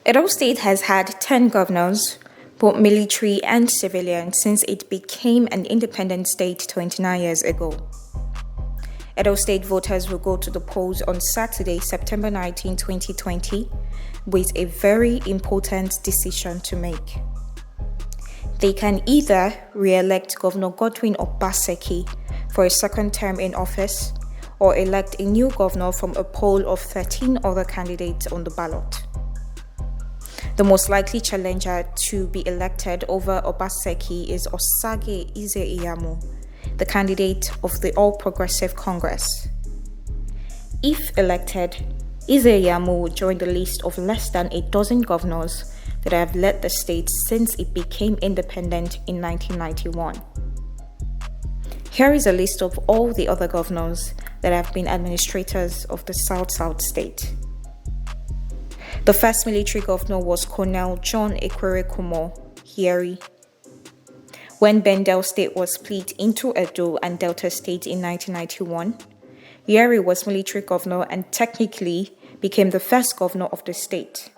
Edo State has had 10 governors, both military and civilian, since it became an independent state 29 years ago. Edo State voters will go to the polls on Saturday, September 19, 2020, with a very important decision to make. They can either re-elect Governor Godwin Obaseki for a second term in office, or elect a new governor from a poll of 13 other candidates on the ballot. The most likely challenger to be elected over Obaseki is Osagie Ize-Iyamu, the candidate of the All Progressive Congress. If elected, Ize-Iyamu will join the list of less than a dozen governors that have led the state since it became independent in 1991. Here is a list of all the other governors that have been administrators of the South state. The first military governor was Colonel John Ekwerekumo Hieri. When Bendel State was split into Edo and Delta State in 1991, Hieri was military governor and technically became the first governor of the state.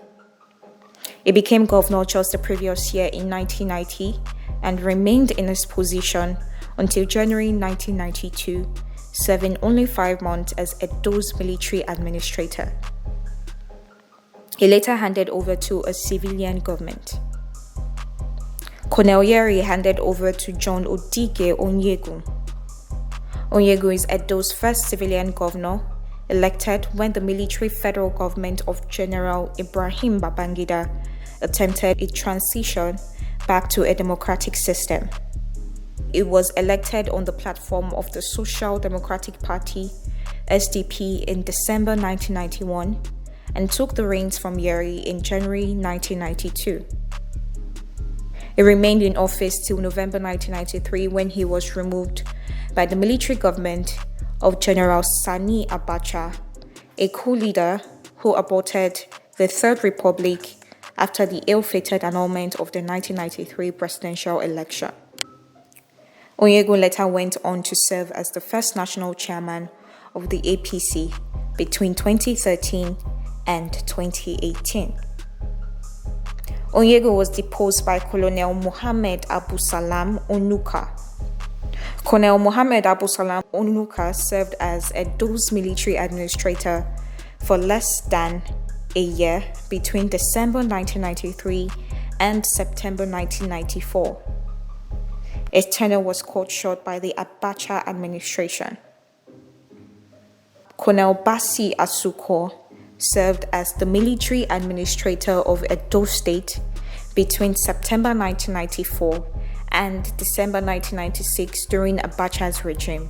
He became governor just the previous year in 1990 and remained in his position until January 1992, serving only 5 months as Edo's military administrator. He later handed over to a civilian government. Colonel Hieri handed over to John Odige Onyegu. Onyegu is Edo's first civilian governor, elected when the military federal government of General Ibrahim Babangida attempted a transition back to a democratic system. It was elected on the platform of the Social Democratic Party, SDP, in December 1991 and took the reins from Hieri in January 1992. He remained in office till November 1993 when he was removed by the military government of General Sani Abacha, a coup leader who aborted the Third Republic after the ill-fated annulment of the 1993 presidential election. Onyegu later went on to serve as the first national chairman of the APC between 2013 and 2018. Onyegu was deposed by Colonel Mohammed Abu Salam Onuka. Colonel Mohammed Abu Salam Onuka served as Edo's military administrator for less than a year between December 1993 and September 1994. His tenure was cut short by the Abacha administration. Colonel Basi Asuko served as the military administrator of Edo State between September 1994 and December 1996 during Abacha's regime.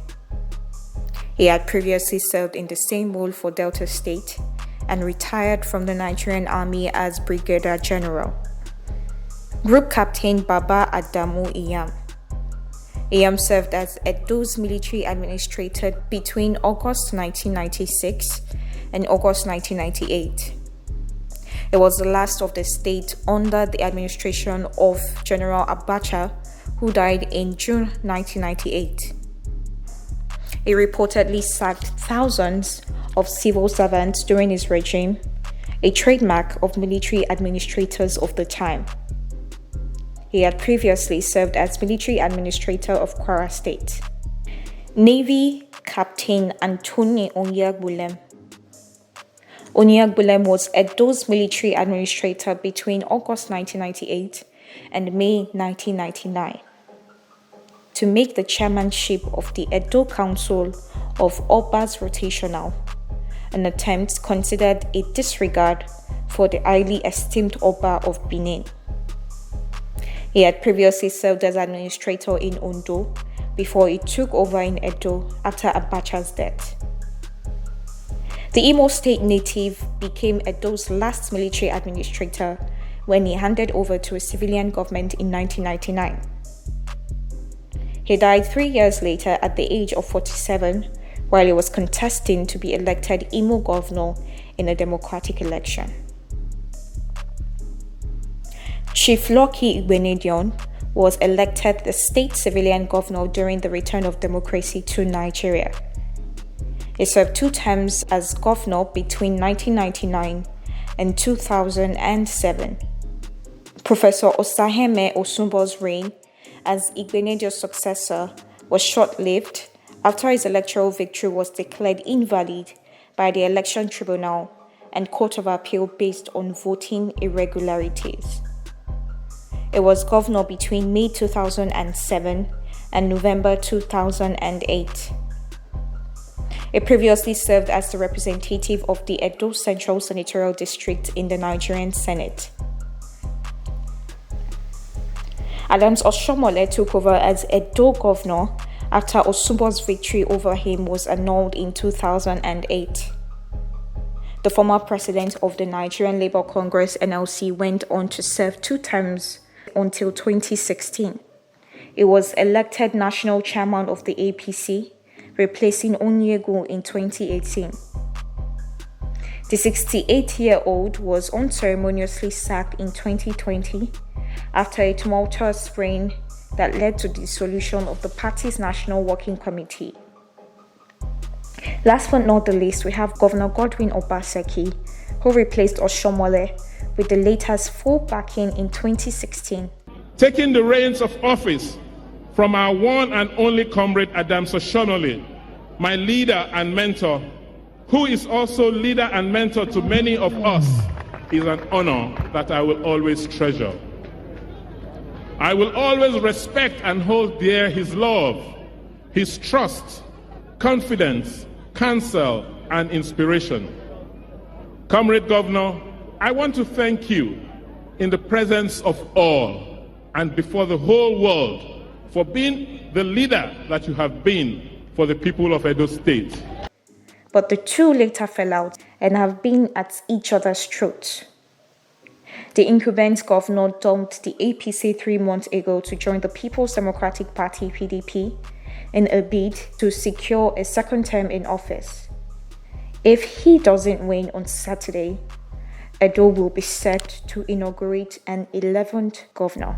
He had previously served in the same role for Delta State and retired from the Nigerian Army as Brigadier General. Group Captain Baba Adamu Iyamo. Iyamo served as Edo's military administrator between August 1996 and August 1998. It was the last of the state under the administration of General Abacha, who died in June 1998. He reportedly sacked thousands of civil servants during his regime, a trademark of military administrators of the time. He had previously served as military administrator of Kwara State. Navy Captain Anthony Onyagbulem. Onyagbulem was Edo's military administrator between August 1998 and May 1999. To make the chairmanship of the Edo Council of Obas rotational, an attempt considered a disregard for the highly esteemed Oba of Benin. He had previously served as administrator in Ondo before he took over in Edo after Abacha's death. The Imo State native became Edo's last military administrator when he handed over to a civilian government in 1999. He died 3 years later at the age of 47 while he was contesting to be elected Imo governor in a democratic election. Chief Lucky Igbenedion was elected the state civilian governor during the return of democracy to Nigeria. He served 2 terms as governor between 1999 in 2007. Professor Osagie Ize-Iyamu's reign as Igbenejo's successor was short-lived after his electoral victory was declared invalid by the Election Tribunal and Court of Appeal based on voting irregularities. It was governor between May 2007 and November 2008. It previously served as the representative of the Edo Central Senatorial District in the Nigerian Senate. Adams Oshiomhole took over as Edo governor after Osunbo's victory over him was annulled in 2008. The former president of the Nigerian Labour Congress (NLC) went on to serve 2 terms until 2016. He was elected national chairman of the APC, replacing Onyegu in 2018. The 68-year-old was unceremoniously sacked in 2020 after a tumultuous reign that led to the dissolution of the party's National Working Committee. Last but not the least, we have Governor Godwin Obaseki, who replaced Oshiomhole with the latter's full backing in 2016. Taking the reins of office from our one and only comrade Adams Oshiomhole, my leader and mentor, who is also leader and mentor to many of us, is an honor that I will always treasure. I will always respect and hold dear his love, his trust, confidence, counsel, and inspiration. Comrade Governor, I want to thank you in the presence of all and before the whole world for being the leader that you have been for the people of Edo State. But the two later fell out and have been at each other's throats. The incumbent governor dumped the APC 3 months ago to join the People's Democratic Party (PDP) in a bid to secure a second term in office. If he doesn't win on Saturday, Edo will be set to inaugurate an 11th governor.